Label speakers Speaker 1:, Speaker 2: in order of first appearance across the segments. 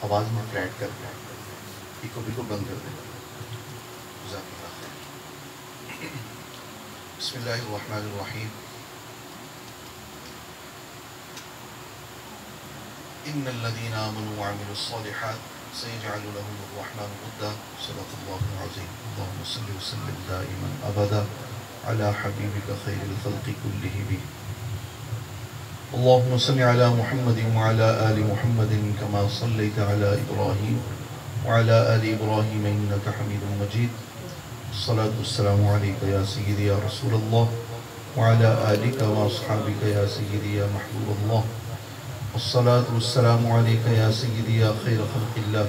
Speaker 1: آواز میں فلیٹ کر دیں، ایک کو بالکل بند کر دیں. جزاک اللہ خیر. بسم اللہ الرحمن الرحیم. ان الذين آمنوا وعملوا الصالحات سيجعل لهم الرحمن ودا. صدق الله العظيم. اللهم صل وسلم دائما ابدا على حبيبك خير الخلق كلهم. اللهم صل على محمد وعلى آل محمد كما صليت على إبراهيم وعلى آل إبراهيم إنك حميد مجيد. الصلاة والسلام عليك يا سيدي يا رسول الله وعلى آلك وأصحابك يا سيدي يا محبوب الله. الصلاة والسلام عليك يا سيدي يا خير خلق الله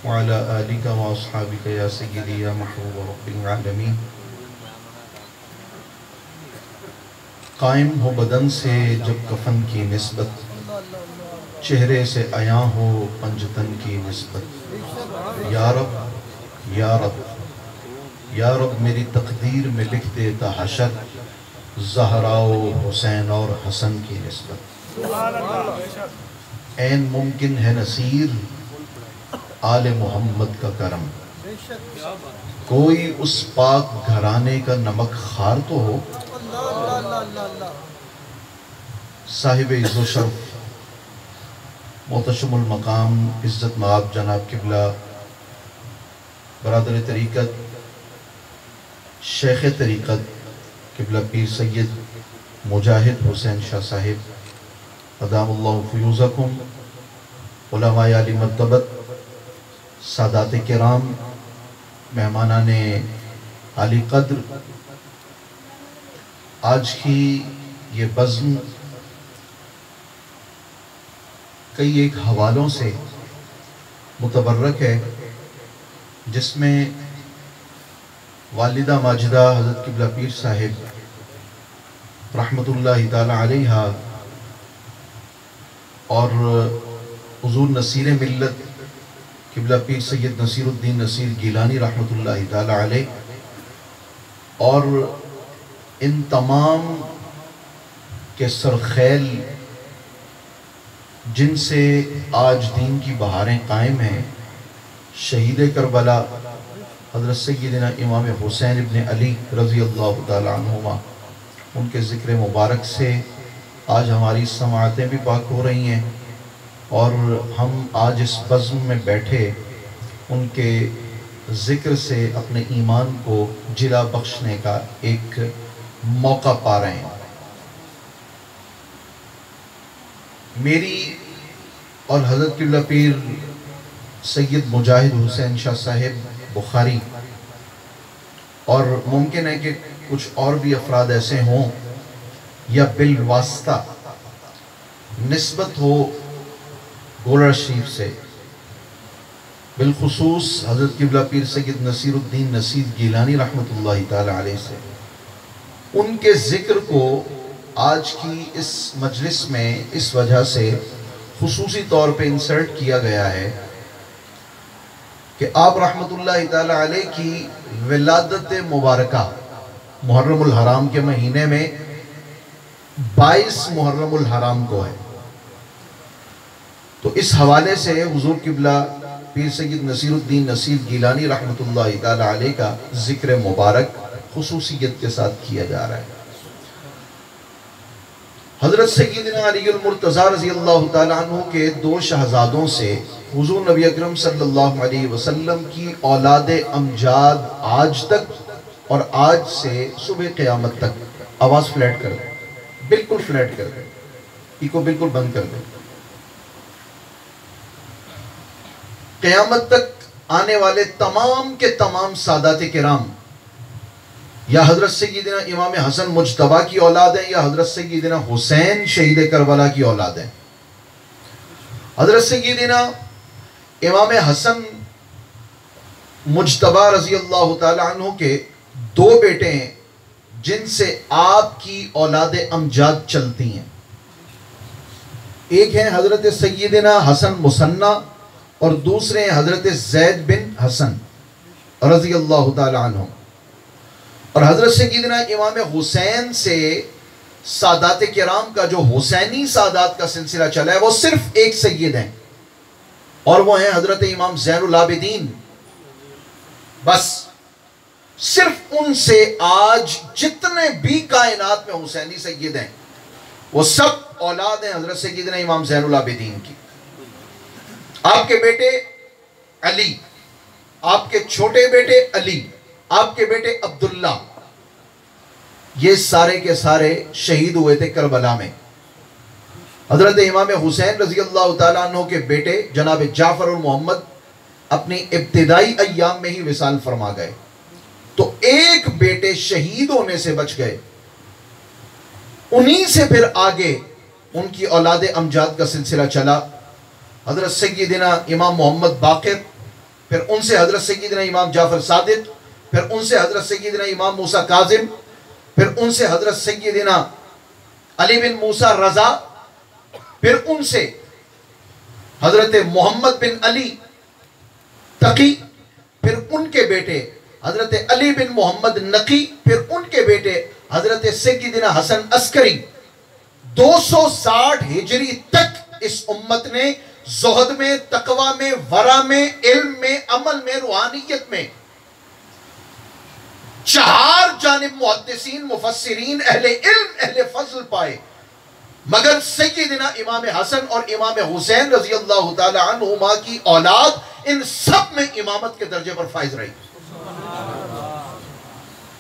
Speaker 1: وعلى آلك وأصحابك يا سيدي يا محبوب رب العالمين. قائم ہو بدن سے جب کفن کی نسبت، چہرے سے عیاں ہو پنجتن کی نسبت. یا رب یا رب یا رب میری تقدیر میں لکھ دیتا حشر، زہرا و حسین اور حسن کی نسبت. عین ممکن ہے نصیر آل محمد کا کرم، کوئی اس پاک گھرانے کا نمک خار تو ہو. صاحب عز و شرف محتشم المقام عزت مآب جناب قبلہ برادر طریقت شیخ طریقت قبلہ پیر سید مجاہد حسین شاہ صاحب ادام اللہ فیوزکم، علماء علی مرتبت، سادات کرام، مہمانان عالی قدر، آج کی یہ بزم کئی ایک حوالوں سے متبرک ہے، جس میں والدہ ماجدہ حضرت قبلہ پیر صاحب رحمت اللہ تعالی علیہ اور حضور نصیر ملت قبلہ پیر سید نصیر الدین نصیر گیلانی رحمت اللہ تعالی علیہ اور ان تمام کے سرخیل جن سے آج دین کی بہاریں قائم ہیں، شہید کربلا حضرت سیدنا امام حسین ابن علی رضی اللہ تعالی عنہما، ان کے ذکر مبارک سے آج ہماری سماعتیں بھی پاک ہو رہی ہیں، اور ہم آج اس بزم میں بیٹھے ان کے ذکر سے اپنے ایمان کو جلا بخشنے کا ایک موقع پا رہے ہیں. میری اور حضرت قبلہ پیر سید مجاہد حسین شاہ صاحب بخاری، اور ممکن ہے کہ کچھ اور بھی افراد ایسے ہوں یا بالواسطہ نسبت ہو گولڑا شریف سے، بالخصوص حضرت قبلہ پیر سید نصیر الدین نصیر گیلانی رحمت اللہ تعالی علیہ سے. ان کے ذکر کو آج کی اس مجلس میں اس وجہ سے خصوصی طور پہ انسرٹ کیا گیا ہے کہ آپ رحمت اللہ تعالی علیہ کی ولادت مبارکہ محرم الحرام کے مہینے میں 22 محرم الحرام کو ہے. تو اس حوالے سے حضور قبلہ پیر سید نصیر الدین نصیر گیلانی رحمت اللہ تعالی علیہ کا ذکر مبارک خصوصیت کے ساتھ کیا جا رہا ہے. حضرت سیدنا علی المرتضیٰ رضی اللہ تعالیٰ عنہ کے 2 شہزادوں سے حضور نبی اکرم صلی اللہ علیہ وسلم کی اولاد امجاد آج تک اور آج سے صبح قیامت تک. آواز فلیٹ کر دیں، بالکل فلیٹ کر دیں، ایکو بالکل بند کر دیں. قیامت تک آنے والے تمام کے تمام سادات کرام یا حضرت سیدنا امام حسن مجتبیٰ کی اولاد ہیں یا حضرت سیدنا حسین شہید کربلا کی اولاد ہیں. حضرت سیدنا امام حسن مجتبیٰ رضی اللہ تعالی عنہ کے 2 بیٹے ہیں جن سے آپ کی اولاد امجاد چلتی ہیں. ایک ہیں حضرت سیدنا حسن مثنی اور دوسرے ہیں حضرت زید بن حسن رضی اللہ تعالی عنہ. اور حضرت سیدنا امام حسین سے سادات کرام کا جو حسینی سادات کا سلسلہ چلا ہے وہ صرف ایک سید ہیں اور وہ ہیں حضرت امام زین العابدین. بس صرف ان سے آج جتنے بھی کائنات میں حسینی سید ہیں وہ سب اولاد ہیں حضرت سیدنا امام زین العابدین کی. آپ کے بیٹے علی، آپ کے چھوٹے بیٹے علی، آپ کے بیٹے عبداللہ، یہ سارے کے سارے شہید ہوئے تھے کربلا میں. حضرت امام حسین رضی اللہ تعالیٰ عنہ کے بیٹے جناب جعفر اور محمد اپنی ابتدائی ایام میں ہی وصال فرما گئے، تو ایک بیٹے شہید ہونے سے بچ گئے. انہی سے پھر آگے ان کی اولاد امجاد کا سلسلہ چلا. حضرت سیدنا امام محمد باقر، پھر ان سے حضرت سیدنا امام جعفر صادق، پھر ان سے حضرت سیدنا امام موسیٰ کاظم، پھر ان سے حضرت سیدنا علی بن موسیٰ رضا، پھر ان سے حضرت محمد بن علی تقی، پھر ان کے بیٹے حضرت علی بن محمد نقی، پھر ان کے بیٹے حضرت سیدنا حسن عسکری. 260 ہجری تک اس امت نے زہد میں، تقوی میں، ورع میں، علم میں، عمل میں، روحانیت میں 4 جانب محدثین، مفسرین، اہل علم، اہل فضل پائے، مگر سیدنا امام حسن اور امام حسین رضی اللہ تعالی عنہما کی اولاد ان سب میں امامت کے درجے پر فائز رہی.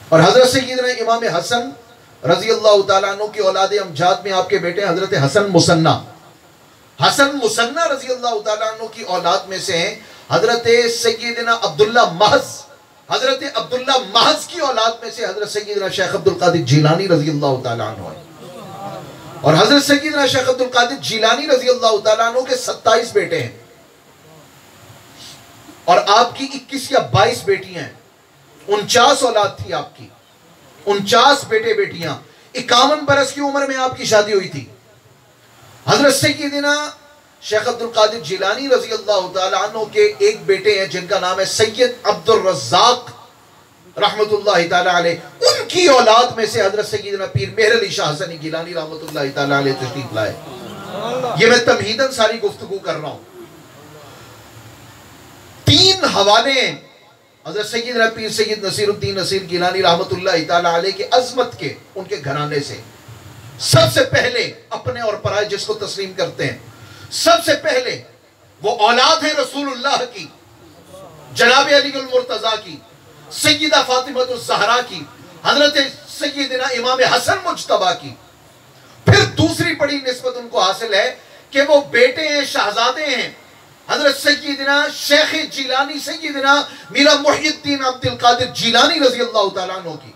Speaker 1: اور حضرت سیدنا امام حسن رضی اللہ تعالیٰ عنہ کی اولاد امجاد میں آپ کے بیٹے حضرت حسن مصنع. حسن مصنع رضی اللہ تعالیٰ عنہ کی اولاد میں سے ہیں حضرت سیدنا عبداللہ محض. حضرت عبداللہ محض کی اولاد میں سے حضرت سیدنا شیخ عبدالقادر جیلانی رضی اللہ تعالیٰ عنہ ہے. اور حضرت سیدنا شیخ عبدالقادر جیلانی رضی اللہ تعالیٰ عنہ کے 27 بیٹے ہیں، اور آپ کی 21 یا 22 بیٹیاں ہیں. 49 اولاد تھی آپ کی، 49 بیٹے بیٹیاں. 51 برس کی عمر میں آپ کی شادی ہوئی تھی. حضرت سیدنا شیخ عبدالقادر جیلانی رضی اللہ تعالیٰ عنہ کے ایک بیٹے ہیں جن کا نام ہے سید عبد الرزاق رحمت اللہ تعالیٰ علیہ. ان کی اولاد میں سے حضرت سیدنا پیر مہر علی شاہ حسنی گیلانی رحمت اللہ تعالیٰ علیہ تشریف لائے. یہ میں تمہیداً ساری گفتگو کر رہا ہوں. 3 حوالے ہیں حضرت سیدنا پیر سید نصیر الدین نصیر گیلانی رحمت اللہ تعالیٰ علیہ کے عظمت کے، ان کے گھرانے سے. سب سے پہلے اپنے اور پرائے جس کو تسلیم کرتے ہیں، سب سے پہلے وہ اولاد ہے رسول اللہ کی، جناب علی المرتضیٰ کی، سیدہ فاطمہ الزہرا کی، حضرت سیدنا امام حسن مجتبیٰ کی. پھر دوسری بڑی نسبت ان کو حاصل ہے کہ وہ بیٹے ہیں، شہزادے ہیں حضرت سیدنا شیخ جیلانی سیدنا میرا محی الدین عبد القادر جیلانی رضی اللہ تعالیٰ عنہ کی.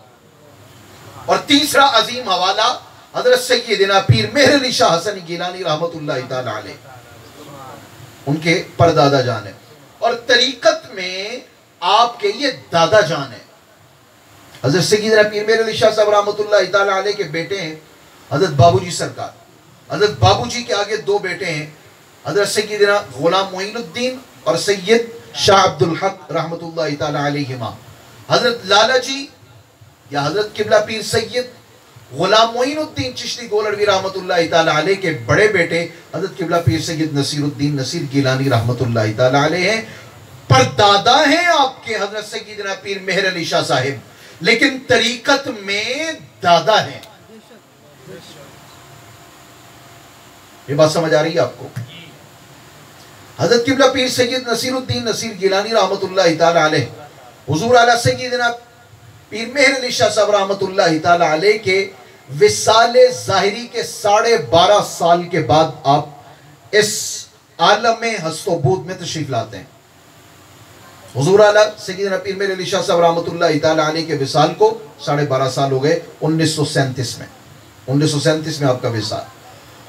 Speaker 1: اور تیسرا عظیم حوالہ حضرت سیدنا پیر مہر علی شاہ حسنی گیلانی رحمت اللہ تعالیٰ علیہ، ان کے پردادا جان ہیں. اور طریقت میں آپ کے یہ دادا جان ہیں. حضرت سیدنا پیر مہر علی شاہ صاحب رحمت اللہ تعالیٰ علیہ کے بیٹے ہیں حضرت بابو جی سرکار. حضرت بابو جی کے آگے 2 بیٹے ہیں حضرت سیدنا غلام معین الدین اور سید شاہ عبد الحق رحمت اللہ تعالیٰ علیہما. حضرت لالا جی یا حضرت قبلہ پیر سید غلام معین الدین چشتی گولڑوی رحمت اللہ تعالیٰ علیہ کے بڑے بیٹے حضرت قبلہ پیر سید نصیر الدین نصیر گیلانی رحمت اللہ تعالیٰ علیہ ہیں. پردادا ہیں آپ کے حضرت سیدنا پیر مہر علی شاہ صاحب، لیکن طریقت میں دادا ہیں. یہ بات سمجھ آ رہی ہے آپ کو؟ حضرت قبلہ پیر سید نصیر الدین نصیر گیلانی رحمت اللہ تعالیٰ علیہ حضور اعلیٰ سیدنا پیر مہر علی شاہ صاحب رحمت اللہ تعالیٰ علیہ کے وصال ظاہری کے 12.5 سال کے بعد آپ اس عالم ہست و بود میں تشریف لاتے ہیں. حضور اعلیٰ سیدنا پیر مہر علی شاہ صاحب رحمت اللہ تعالیٰ علیہ کے وصال کو 12.5 سال ہو گئے. 1937 میں آپ کا وصال.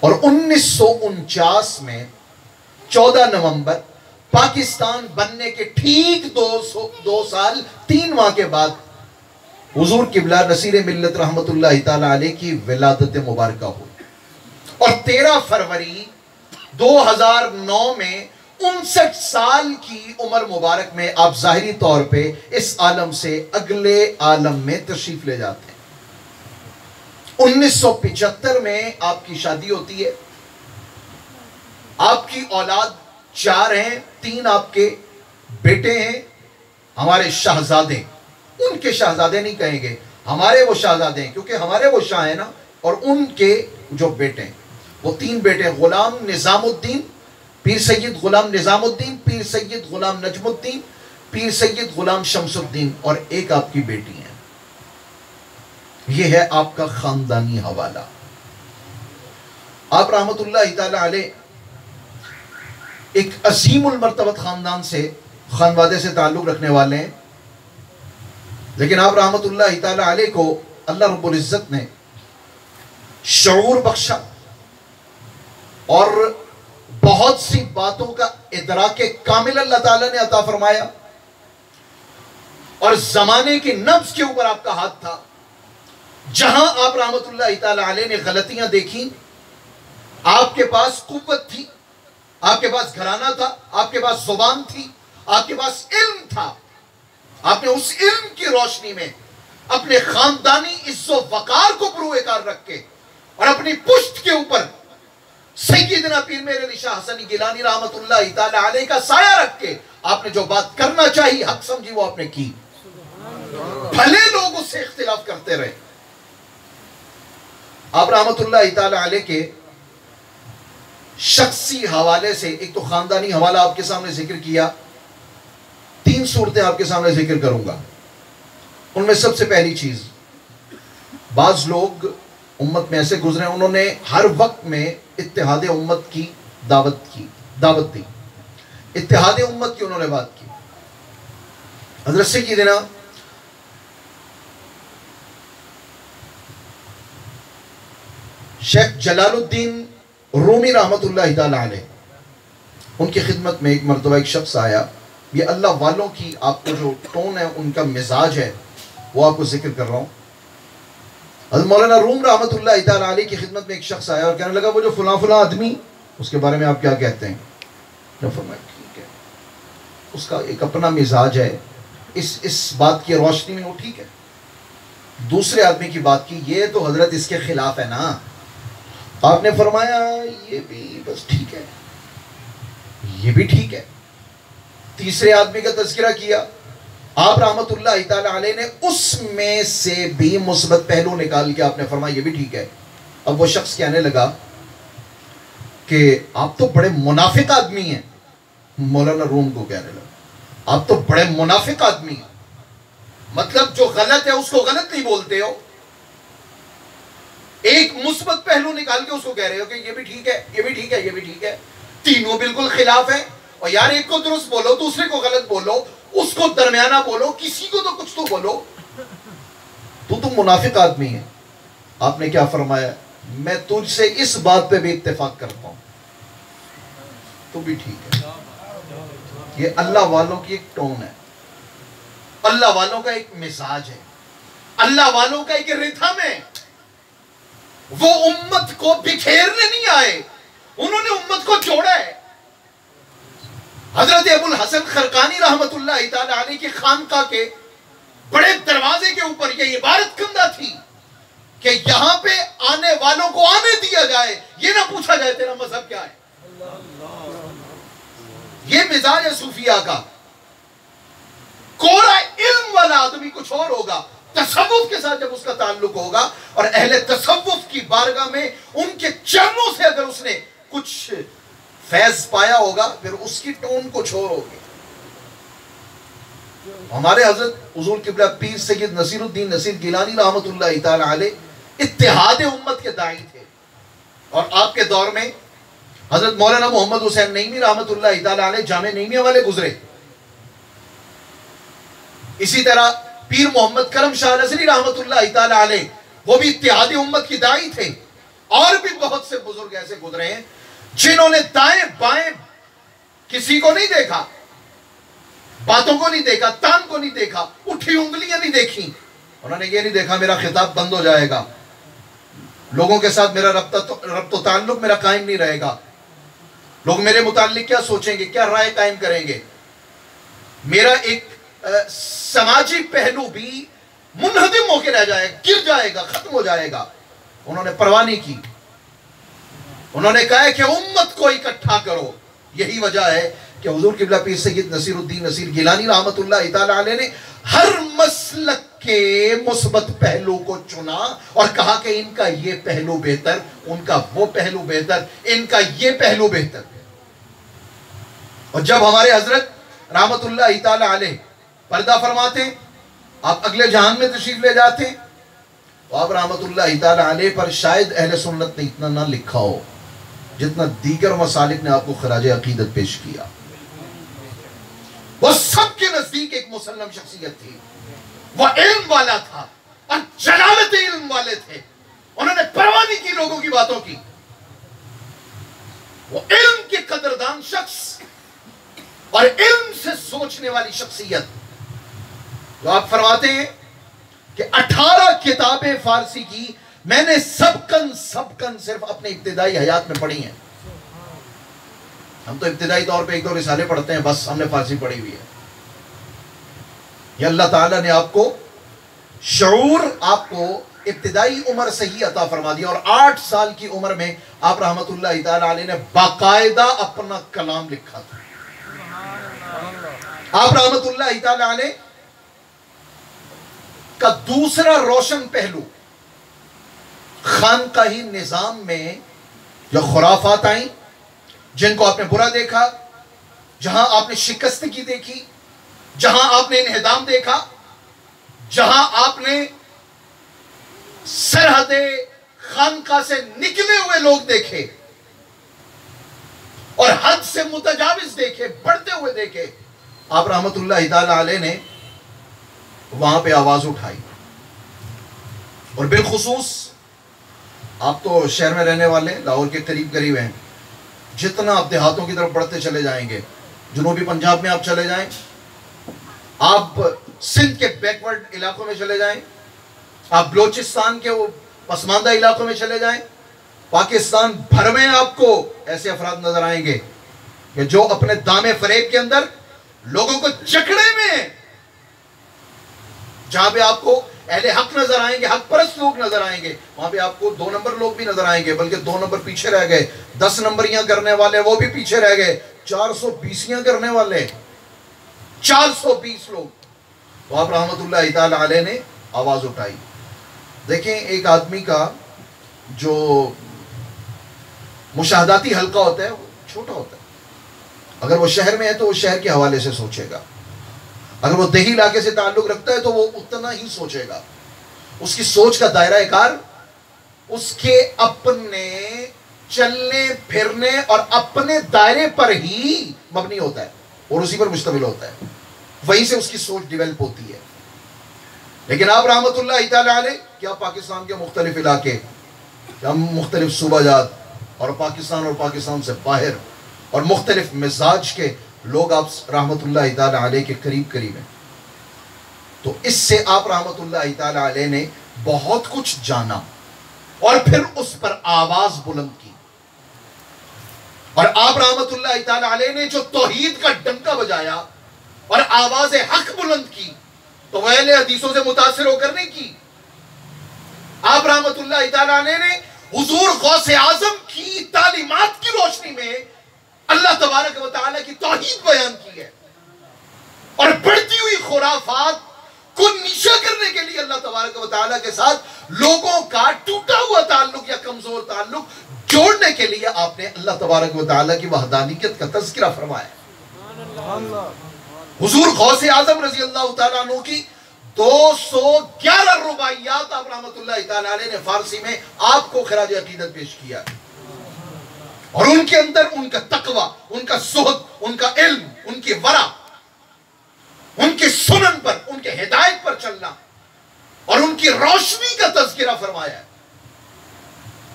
Speaker 1: اور 1949 میں 14 نومبر پاکستان بننے کے ٹھیک 2 سال 3 ماہ کے بعد حضور قبلہ نصیر ملت رحمت اللہ تعالیٰ علیہ کی ولادت مبارکہ ہوئی. اور 13 فروری 2009 میں 59 سال کی عمر مبارک میں آپ ظاہری طور پہ اس عالم سے اگلے عالم میں تشریف لے جاتے ہیں. 1975 میں آپ کی شادی ہوتی ہے. آپ کی اولاد 4 ہیں, 3 آپ کے بیٹے ہیں, ہمارے شہزادے. ان کے شہزادے نہیں کہیں گے, ہمارے وہ شہزادے ہیں, کیونکہ ہمارے وہ شاہ ہیں نا, اور ان کے جو بیٹے ہیں وہ 3 بیٹے ہیں, غلام نظام الدین, پیر سید غلام نظام الدین, پیر سید غلام نجم الدین, پیر سید غلام شمس الدین, اور ایک آپ کی بیٹی ہے. یہ ہے آپ کا خاندانی حوالہ. آپ رحمت اللہ تعالی علیہ ایک عظیم المرتبت خاندان سے, خانوادے سے تعلق رکھنے والے ہیں, لیکن آپ رحمت اللہ تعالی علیہ کو اللہ رب العزت نے شعور بخشا اور بہت سی باتوں کا ادراک کامل اللہ تعالیٰ نے عطا فرمایا, اور زمانے کی نبض کے اوپر آپ کا ہاتھ تھا. جہاں آپ رحمت اللہ تعالی علیہ نے غلطیاں دیکھی, آپ کے پاس قوت تھی, آپ کے پاس گھرانہ تھا, آپ کے پاس زبان تھی, آپ کے پاس علم تھا. آپ نے اس علم کی روشنی میں اپنے خاندانی عز و وقار کو بروئے کار رکھ کے اور اپنی پشت کے اوپر سیدنا پیر میرے علی شاہ حسنی گیلانی رحمت اللہ تعالی علیہ کا سایہ رکھ کے آپ نے جو بات کرنا چاہی, حق سمجھی, وہ آپ نے کی. بھلے لوگ اس سے اختلاف کرتے رہے. آپ رحمت اللہ تعالی علیہ کے شخصی حوالے سے ایک تو خاندانی حوالہ آپ کے سامنے ذکر کیا, 3 صورتیں آپ کے سامنے ذکر کروں گا. ان میں سب سے پہلی چیز, بعض لوگ امت میں ایسے گزرے انہوں نے ہر وقت میں اتحاد امت کی دعوت دی, اتحاد امت کی انہوں نے بات کی. حضرت سیدنا شیخ جلال الدین رومی رحمت اللہ تعالی علیہ, ان کی خدمت میں ایک مرتبہ ایک شخص آیا. یہ اللہ والوں کی آپ کو جو ٹون ہے, ان کا مزاج ہے, وہ آپ کو ذکر کر رہا ہوں. حضرت مولانا روم رحمت اللہ تعالی علیہ کی خدمت میں ایک شخص آیا اور کہنے لگا, وہ جو فلاں آدمی, اس کے بارے میں آپ کیا کہتے ہیں؟ فرمایا ٹھیک ہے, اس کا ایک اپنا مزاج ہے, اس بات کی روشنی میں وہ ٹھیک ہے. دوسرے آدمی کی بات کی, یہ تو حضرت اس کے خلاف ہے نا. آپ نے فرمایا یہ بھی بس ٹھیک ہے, یہ بھی ٹھیک ہے. تیسرے آدمی کا تذکرہ کیا, آپ رحمت اللہ تعالی علیہ نے اس میں سے بھی مثبت پہلو نکال کے آپ نے فرمایا یہ بھی ٹھیک ہے. اب وہ شخص کہنے لگا کہ آپ تو بڑے منافق آدمی ہیں. مولانا روم کو کہنے لگا, آپ تو بڑے منافق آدمی ہیں, مطلب جو غلط ہے اس کو غلط نہیں بولتے ہو, ایک مثبت پہلو نکال کے اس کو کہہ رہے ہو کہ یہ بھی ٹھیک ہے, یہ بھی ٹھیک ہے, یہ بھی ٹھیک ہے. تینوں بالکل خلاف ہیں, اور یار ایک کو درست بولو, دوسرے کو غلط بولو, اس کو درمیانہ بولو, کسی کو تو کچھ تو بولو. تو منافق آدمی ہے. آپ نے کیا فرمایا, میں تجھ سے اس بات پہ بھی اتفاق کرتا ہوں, تو بھی ٹھیک ہے. یہ اللہ والوں کی ایک ٹون ہے, اللہ والوں کا ایک مزاج ہے, اللہ والوں کا ایک ردھم ہے. وہ امت کو بکھیرنے نہیں آئے, انہوں نے امت کو جوڑا ہے. حضرت ابو الحسن خرقانی رحمت اللہ تعالی علیہ کی خانقاہ کے بڑے دروازے کے اوپر یہ عبارت کندہ تھی کہ یہاں پہ آنے والوں کو آنے دیا جائے, یہ نہ پوچھا جائے تیرا مذہب کیا ہے. یہ مزاج ہے صوفیاء کا. کوڑا علم والا آدمی کچھ اور ہوگا, تصوف کے ساتھ جب اس کا تعلق ہوگا اور اہل تصوف کی بارگاہ میں ان کے چرنوں سے اگر اس نے کچھ فیض پایا ہوگا, پھر اس کی ٹون کچھ اور ہوگی. ہمارے حضرت حضور قبلہ پیر سید نصیر الدین نصیر گیلانی رحمت اللہ تعالی علیہ اتحاد امت کے داعی تھے, اور آپ کے دور میں حضرت مولانا محمد حسین نعیمی رحمت اللہ تعالی علیہ جامع نعیمیہ والے گزرے. اسی طرح پیر محمد کرم شاہ نظری رحمت اللہ تعالی علیہ, وہ بھی اتحاد امت کی داعی تھے. اور بھی بہت سے بزرگ ایسے گزرے ہیں جنہوں نے دائیں بائیں کسی کو نہیں دیکھا, باتوں کو نہیں دیکھا, تان کو نہیں دیکھا, اٹھی انگلیاں نہیں دیکھی. انہوں نے یہ نہیں دیکھا میرا خطاب بند ہو جائے گا, لوگوں کے ساتھ میرا ربط و تعلق میرا قائم نہیں رہے گا, لوگ میرے متعلق کیا سوچیں گے, کیا رائے قائم کریں گے, میرا ایک سماجی پہلو بھی منہدم ہو کے رہ جائے گا, گر جائے گا, ختم ہو جائے گا. انہوں نے پرواہ نہیں کی. انہوں نے کہا ہے کہ امت کو اکٹھا کرو, یہی وجہ ہے کہ حضور قبلہ پیر سید نصیر الدین نصیر گیلانی رحمت اللہ تعالی علیہ نے ہر مسلک کے مثبت پہلو کو چنا اور کہا کہ ان کا یہ پہلو بہتر، ان کا وہ پہلو بہتر، ان کا یہ پہلو بہتر. اور جب ہمارے حضرت رحمت اللہ تعالی علیہ پردہ فرماتے ہیں، آپ اگلے جہان میں تشریف لے جاتے ہیں، تو آپ رحمت اللہ تعالی علیہ پر شاید اہل سنت نے اتنا نہ لکھا ہو جتنا دیگر مسالک نے آپ کو خراج عقیدت پیش کیا. وہ سب کے نزدیک ایک مسلم شخصیت تھی، وہ علم والا تھا اور جلالت علم والے تھے. انہوں نے پرواہ نہیں کی لوگوں کی باتوں کی. وہ علم کے قدردان شخص اور علم سے سوچنے والی شخصیت. تو آپ فرماتے ہیں کہ 18 کتابیں فارسی کی میں نے سبکن صرف اپنے ابتدائی حیات میں پڑھی ہیں. ہم تو ابتدائی طور پہ ایک دو رسالے پڑھتے ہیں، بس ہم نے فارسی پڑھی ہوئی ہے. یہ اللہ تعالیٰ نے آپ کو شعور، آپ کو ابتدائی عمر سے ہی عطا فرما دیا. اور 8 سال کی عمر میں آپ رحمت اللہ تعالیٰ علیہ نے باقاعدہ اپنا کلام لکھا تھا. آپ رحمت اللہ تعالیٰ علیہ کا دوسرا روشن پہلو خانقاہی نظام میں جو خرافات آئیں، جن کو آپ نے برا دیکھا، جہاں آپ نے شکستگی دیکھی، جہاں آپ نے انہدام دیکھا، جہاں آپ نے سرحد خانقاہ سے نکلے ہوئے لوگ دیکھے اور حد سے متجاوز دیکھے، بڑھتے ہوئے دیکھے، آپ رحمت اللہ تعالی علیہ نے وہاں پہ آواز اٹھائی. اور بالخصوص آپ تو شہر میں رہنے والے، لاہور کے قریب ہیں، جتنا آپ دیہاتوں کی طرف بڑھتے چلے جائیں گے، جنوبی پنجاب میں آپ چلے جائیں، آپ سندھ کے بیکورڈ علاقوں میں چلے جائیں، آپ بلوچستان کے وہ پسماندہ علاقوں میں چلے جائیں، پاکستان بھر میں آپ کو ایسے افراد نظر آئیں گے کہ جو اپنے دام فریب کے اندر لوگوں کو جکڑے میں، جہاں پہ آپ کو اہل حق نظر آئیں گے، حق پرست لوگ نظر آئیں گے، وہاں پہ آپ کو 2 نمبر لوگ بھی نظر آئیں گے، بلکہ 2 نمبر پیچھے رہ گئے. 10 نمبریاں کرنے والے وہ بھی پیچھے رہ گئے. 420 کرنے والے 420 لوگ. تو آپ رحمت اللہ تعالی علیہ نے آواز اٹھائی. دیکھیں ایک آدمی کا جو مشاہداتی حلقہ ہوتا ہے وہ چھوٹا ہوتا ہے. اگر وہ شہر میں ہے تو وہ شہر کے حوالے سے سوچے گا، اگر وہ دیہی علاقے سے تعلق رکھتا ہے تو وہ اتنا ہی سوچے گا. اس کی سوچ کا دائرہ کار اس کے اپنے چلنے پھرنے اور اپنے دائرے پر ہی مبنی ہوتا ہے اور اسی پر مشتمل ہوتا ہے. وہیں سے اس کی سوچ ڈیولپ ہوتی ہے. لیکن آپ رحمت اللہ تعالی علیہ کیا پاکستان کے مختلف علاقے، مختلف صوبہ جات اور پاکستان سے باہر اور مختلف مزاج کے لوگ آپ رحمت اللہ تعالی علیہ کے قریب ہیں. تو اس سے آپ رحمت اللہ تعالی علیہ نے بہت کچھ جانا اور پھر اس پر آواز بلند کی. اور آپ رحمت اللہ تعالی علیہ نے جو توحید کا ڈنکا بجایا اور آواز حق بلند کی، تو وہ اہل حدیثوں سے متاثر ہو کر نہیں کی. آپ رحمت اللہ تعالی علیہ نے حضور غوث اعظم کی تعلیمات کی روشنی میں اللہ تبارک و تعالیٰ کی توحید بیان کی ہے اور بڑھتی ہوئی خرافات کو نیشہ کرنے کے لیے اللہ تبارک و تعالیٰ کے ساتھ لوگوں کا ٹوٹا ہوا تعلق یا کمزور تعلق جوڑنے کے لیے آپ نے اللہ تبارک و تعالیٰ کی وحدانیت کا تذکرہ فرمایا. حضور غوث اعظم رضی اللہ تعالیٰ عنہ کی 211 رباعیات آپ رحمت اللہ تعالیٰ علیہ نے فارسی میں آپ کو خراج عقیدت پیش کیا. اور ان کے اندر ان کا تقوی، ان کا زہد، ان کا علم، ان کی ورع، ان کے سنن پر، ان کے ہدایت پر چلنا اور ان کی روشنی کا تذکرہ فرمایا ہے.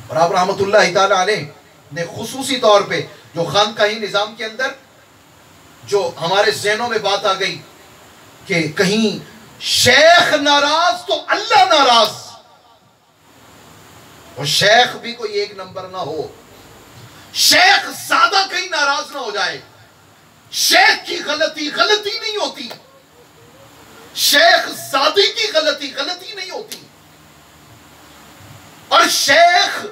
Speaker 1: اور آپ رحمت اللہ تعالی علیہ نے خصوصی طور پہ جو خانقاہی نظام کے اندر جو ہمارے ذہنوں میں بات آ گئی کہ کہیں شیخ ناراض تو اللہ ناراض، اور شیخ بھی کوئی ایک نمبر نہ ہو، شیخ زیادہ کہیں ناراض نہ ہو جائے. شیخ کی غلطی نہیں ہوتی، شیخ زادی کی غلطی نہیں ہوتی. اور شیخ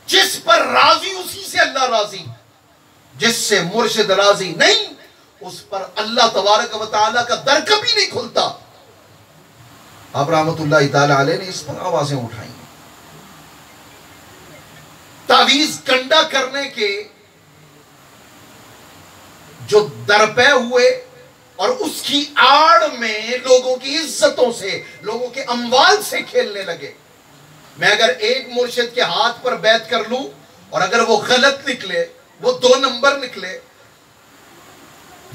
Speaker 1: جس پر راضی اسی سے اللہ راضی. جس سے مرشد راضی نہیں اس پر اللہ تبارک و تعالیٰ کا در کبھی نہیں کھلتا۔ آپ رحمت اللہ تعالیٰ علیہ نے اس پر آوازیں اٹھائیں۔ تعویذ گنڈا کرنے کے جو درپے ہوئے اور اس کی آڑ میں لوگوں کی عزتوں سے، لوگوں کے اموال سے کھیلنے لگے۔ میں اگر ایک مرشد کے ہاتھ پر بیعت کر لوں اور اگر وہ غلط نکلے، وہ 2 نمبر نکلے،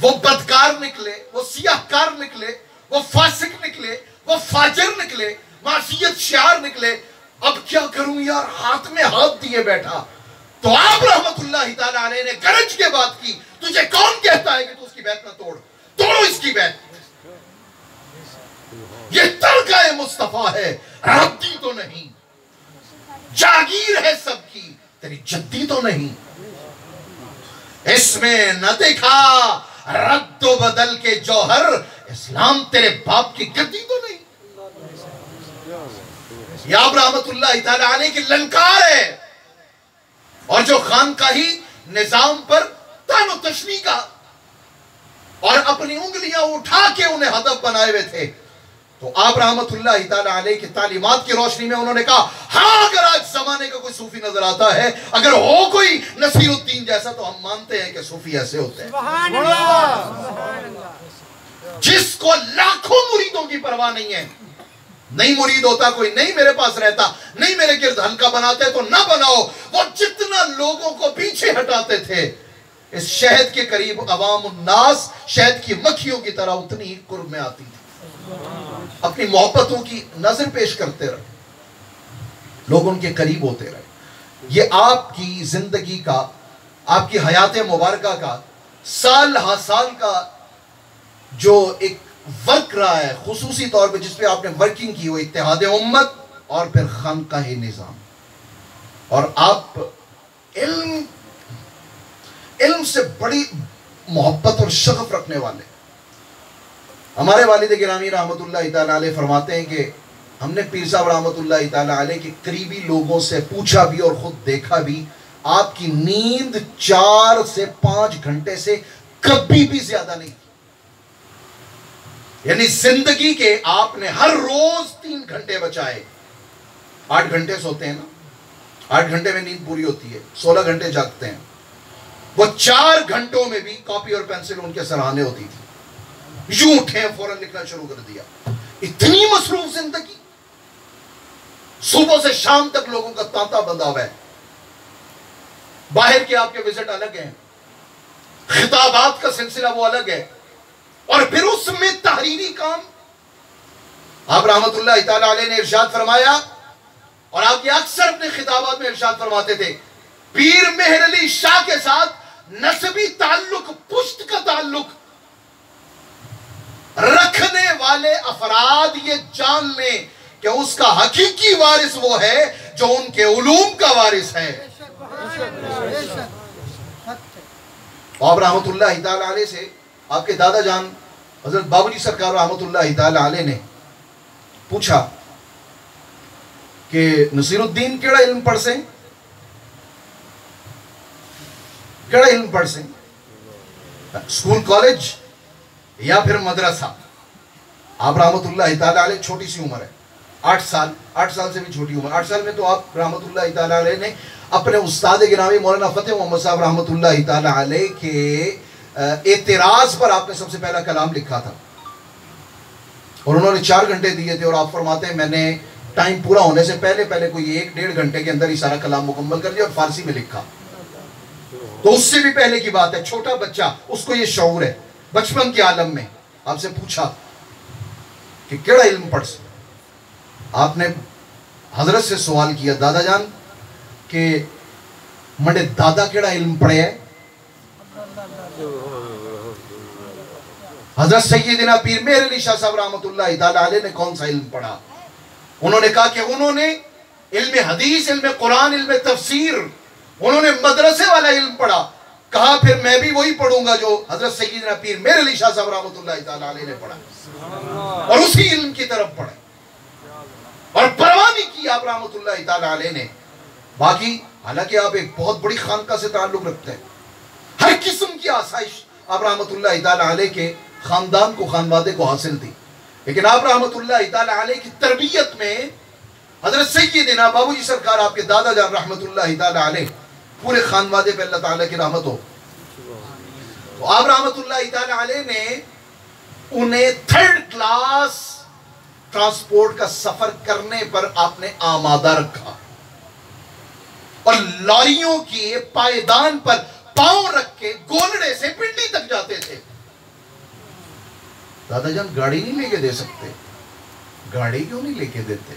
Speaker 1: وہ بدکار نکلے، وہ سیاہکار نکلے، وہ فاسق نکلے، وہ فاجر نکلے، معصیت شعار نکلے، اب کیا کروں یار، ہاتھ میں ہاتھ دیے بیٹھا۔ تو آپ رحمت اللہ تعالیٰ علیہ نے گرج کے بات کی، تجھے کون کہتا ہے کہ تو اس کی بیعت نہ توڑو اس کی بیعت۔ یہ ترکہ مصطفیٰ ہے، ردی تو نہیں، جاگیر ہے سب کی، تیری جدی تو نہیں۔ اس میں نہ دیکھا رد و بدل کے جوہر، اسلام تیرے باپ کی گدی تو نہیں۔ یہ آپ رحمت اللہ تعالیٰ علیہ کی للکار ہے، اور جو خانقاہی نظام پر تان و تشنیع کا اور اپنی انگلیاں اٹھا کے انہیں ہدف بنائے ہوئے تھے، تو آپ رحمت اللہ تعالیٰ علیہ کی تعلیمات کی روشنی میں انہوں نے کہا ہاں اگر آج زمانے کا کوئی صوفی نظر آتا ہے، اگر ہو کوئی نصیر الدین جیسا، تو ہم مانتے ہیں کہ صوفی ایسے ہوتے ہیں،
Speaker 2: سبحان اللہ،
Speaker 1: جس کو لاکھوں مریدوں کی پرواہ نہیں ہے۔ نہیں مرید ہوتا کوئی، نہیں میرے پاس رہتا، نہیں میرے گرد حلقہ بناتے تو نہ بناؤ، وہ جتنا لوگوں کو پیچھے ہٹاتے تھے، اس شہد کے قریب عوام الناس شہد کی مکھیوں کی طرح اتنی ہی قرب میں آتی تھی، اپنی محبتوں کی نظر پیش کرتے رہے، لوگ ان کے قریب ہوتے رہے۔ یہ آپ کی زندگی کا، آپ کی حیات مبارکہ کا سال ہا سال کا جو ایک ورک رہا ہے، خصوصی طور پہ جس پہ آپ نے ورکنگ کی، وہ اتحاد امت اور پھر خانقاہ نظام، اور آپ علم سے بڑی محبت اور شغف رکھنے والے۔ ہمارے والد گرامی رحمت اللہ تعالیٰ علیہ فرماتے ہیں کہ ہم نے پیر صاحب رحمت اللہ تعالیٰ علیہ کے قریبی لوگوں سے پوچھا بھی اور خود دیکھا بھی، آپ کی نیند 4 سے 5 گھنٹے سے کبھی بھی زیادہ نہیں تھی، یعنی زندگی کے آپ نے ہر روز 3 گھنٹے بچائے۔ 8 گھنٹے سوتے ہیں نا، 8 گھنٹے میں نیند پوری ہوتی ہے، 16 گھنٹے جاگتے ہیں۔ وہ 4 گھنٹوں میں بھی کاپی اور پینسل ان کے سراہنے ہوتی تھی، یوں اٹھے فوراً لکھنا شروع کر دیا۔ اتنی مصروف زندگی، صبح سے شام تک لوگوں کا تانتا بندھا ہوا ہے، باہر کے آپ کے وزٹ الگ ہیں، خطابات کا سلسلہ وہ الگ ہے، اور پھر اس میں تحریری کام۔ آپ رحمت اللہ تعالیٰ علیہ نے ارشاد فرمایا، اور آپ یہ اکثر اپنے خطابات میں ارشاد فرماتے تھے، پیر مہر علی شاہ کے ساتھ نسبی تعلق، پشت کا تعلق رکھنے والے افراد یہ جان لیں کہ اس کا حقیقی وارث وہ ہے جو ان کے علوم کا وارث ہے۔ آپ رحمت اللہ تعالیٰ علیہ سے آپ کے دادا جان حضرت بابری سرکار رحمت اللہ تعالیٰ علیہ نے پوچھا کہ نصیر الدین کیڑا علم پڑھ سے، کیڑا علم پڑھ سے، اسکول کالج یا پھر مدرسہ؟ آپ رحمت اللہ تعالیٰ علیہ چھوٹی سی عمر ہے، 8 سال سے بھی چھوٹی عمر، 8 سال میں تو آپ رحمت اللہ تعالیٰ علیہ نے اپنے استاد گرامی مولانا فتح محمد صاحب رحمت اللہ تعالیٰ علیہ کے اعتراض پر آپ نے سب سے پہلا کلام لکھا تھا، اور انہوں نے 4 گھنٹے دیے تھے، اور آپ فرماتے ہیں میں نے ٹائم پورا ہونے سے پہلے کوئی 1-1.5 گھنٹے کے اندر ہی سارا کلام مکمل کر دیا اور فارسی میں لکھا۔ تو اس سے بھی پہلے کی بات ہے، چھوٹا بچہ، اس کو یہ شعور ہے، بچپن کے عالم میں آپ سے پوچھا کہ کیڑا علم پڑھ سے؟ آپ نے حضرت سے سوال کیا، دادا جان کہ منڈے دادا کیڑا علم پڑھے ہے؟ حضرت سیدنا پیر مہر علی شاہ صاحب رحمت اللہ تعالیٰ علیہ نے کون سا علم پڑھا؟ انہوں نے کہا کہ انہوں نے علم حدیث، علم قرآن، علم تفسیر، انہوں نے مدرسے والا علم پڑھا۔ کہا پھر میں بھی وہی پڑھوں گا جو حضرت سیدنا پیر مہر علی شاہ صاحب رحمت اللہ تعالیٰ علیہ نے پڑھا، اور اسی علم کی طرف پڑھے، اور پرواہ نہیں کی آپ رحمت اللہ تعالیٰ علیہ نے۔ باقی حالانکہ آپ ایک بہت بڑی خانقاہ سے تعلق رکھتے ہیں، ہر قسم کی آسائش آپ رحمت اللہ تعالیٰ علیہ کے خاندان کو خانوادے کو حاصل تھی، لیکن آپ رحمت اللہ تعالیٰ علیہ کی تربیت میں حضرت سیدنا بابو جی سرکار آپ کے دادا جان رحمت اللہ تعالیٰ علیہ پورے خانوادے پہ اللہ تعالیٰ کی رحمت ہو، تو آپ رحمت اللہ تعالیٰ علیہ نے انہیں 3rd کلاس ٹرانسپورٹ کا سفر کرنے پر آپ نے آمادہ رکھا، اور لاریوں کی پائیدان پر پاؤں رکھ کے گولڑے سے پنڈی تک جاتے تھے۔ دادا جان گاڑی نہیں لے کے دے سکتے، گاڑی کیوں نہیں لے کے دیتے؟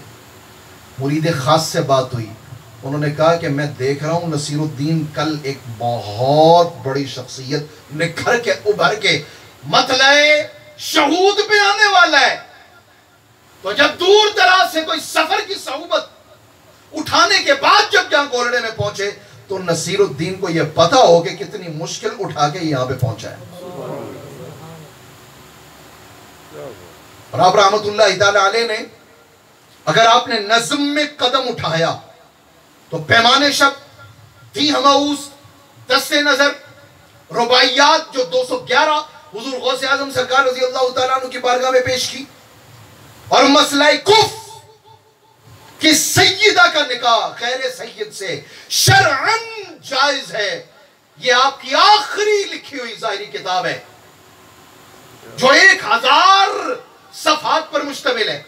Speaker 1: مرید خاص سے بات ہوئی، انہوں نے کہا کہ میں دیکھ رہا ہوں نصیر الدین کل ایک بہت بڑی شخصیت نکھر کے ابھر کے مطلع شہود پہ آنے والا ہے، تو جب دور دراز سے کوئی سفر کی صحبت اٹھانے کے بعد جب جہاں گولڑے میں پہنچے تو نصیر الدین کو یہ پتا ہو کہ کتنی مشکل اٹھا کے یہاں پہ پہنچا ہے۔ اور آپ رحمت اللہ تعالیٰ علیہ نے اگر آپ نے نظم میں قدم اٹھایا تو پیمانے شب، دی ہماؤس، دست نظر، رباعیات جو 211 حضور غوث اعظم سرکار رضی اللہ تعالیٰ عنہ کی بارگاہ میں پیش کی، اور مسئلہ کف کہ سیدہ کا نکاح غیر سید سے شرعاً جائز ہے، یہ آپ کی آخری لکھی ہوئی ظاہری کتاب ہے جو 1000 صفحات پر مشتمل ہے۔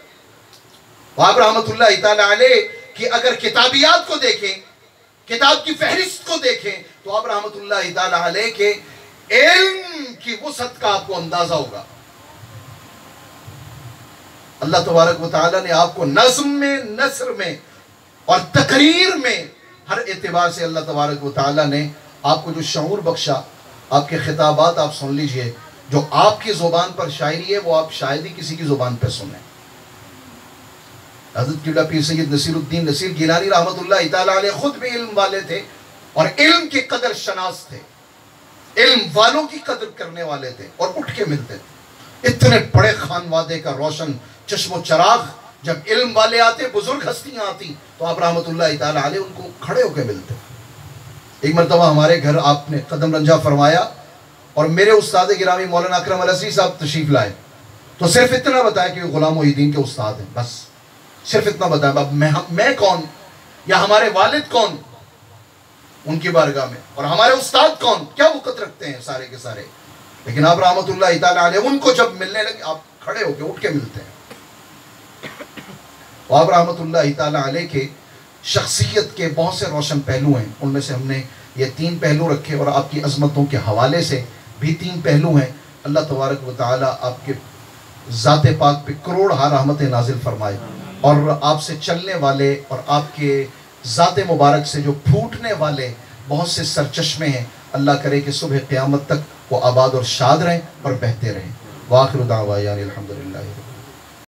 Speaker 1: آپ رحمت اللہ تعالیٰ علیہ کہ اگر کتابیات کو دیکھیں، کتاب کی فہرست کو دیکھیں، تو آپ رحمت اللہ تعالیٰ علیہ کے علم کی وسعت کا آپ کو اندازہ ہوگا۔ اللہ تبارک و تعالیٰ نے آپ کو نظم میں، نثر میں اور تقریر میں ہر اعتبار سے اللہ تبارک و تعالیٰ نے آپ کو جو شعور بخشا، آپ کے خطابات آپ سن لیجئے، جو آپ کی زبان پر شاعری ہے وہ آپ شاید ہی کسی کی زبان پر سنیں۔ حضرت قبلہ پیر سید نصیر الدین نصیر گیلانی رحمت اللہ تعالیٰ علیہ خود بھی علم والے تھے اور علم کی قدر شناس تھے، علم والوں کی قدر کرنے والے تھے اور اٹھ کے ملتے تھے۔ اتنے بڑے خانوادے کا روشن چشم و چراغ، جب علم والے آتے، بزرگ ہستیاں آتی، تو آپ رحمت اللہ تعالیٰ علیہ ان کو کھڑے ہو کے ملتے۔ ایک مرتبہ ہمارے گھر آپ نے قدم رنجہ فرمایا اور میرے استاد گرامی مولانا اکرم الازری صاحب تشریف لائے، تو صرف اتنا بتایا کہ وہ غلام محی الدین کے استاد ہیں، بس صرف اتنا بتایا۔ اب میں کون یا ہمارے والد کون ان کی بارگاہ میں، اور ہمارے استاد کون، کیا وقت رکھتے ہیں سارے کے سارے، لیکن آپ رحمت اللہ تعالیٰ علیہ ان کو جب ملنے لگے آپ کھڑے ہو کے اٹھ کے ملتے ہیں۔ آپ رحمت اللہ تعالیٰ علیہ کے شخصیت کے بہت سے روشن پہلو ہیں، ان میں سے ہم نے یہ 3 پہلو رکھے، اور آپ کی عظمتوں کے حوالے سے بھی 3 پہلو ہیں۔ اللہ تبارک و تعالیٰ آپ کے ذات پاک پہ کروڑ ہا رحمت نازل فرمائے، اور آپ سے چلنے والے اور آپ کے ذات مبارک سے جو پھوٹنے والے بہت سے سرچشمے ہیں، اللہ کرے کہ صبح قیامت تک وہ آباد اور شاد رہیں اور بہتے رہیں۔ وآخر دعوانا الحمدللہ۔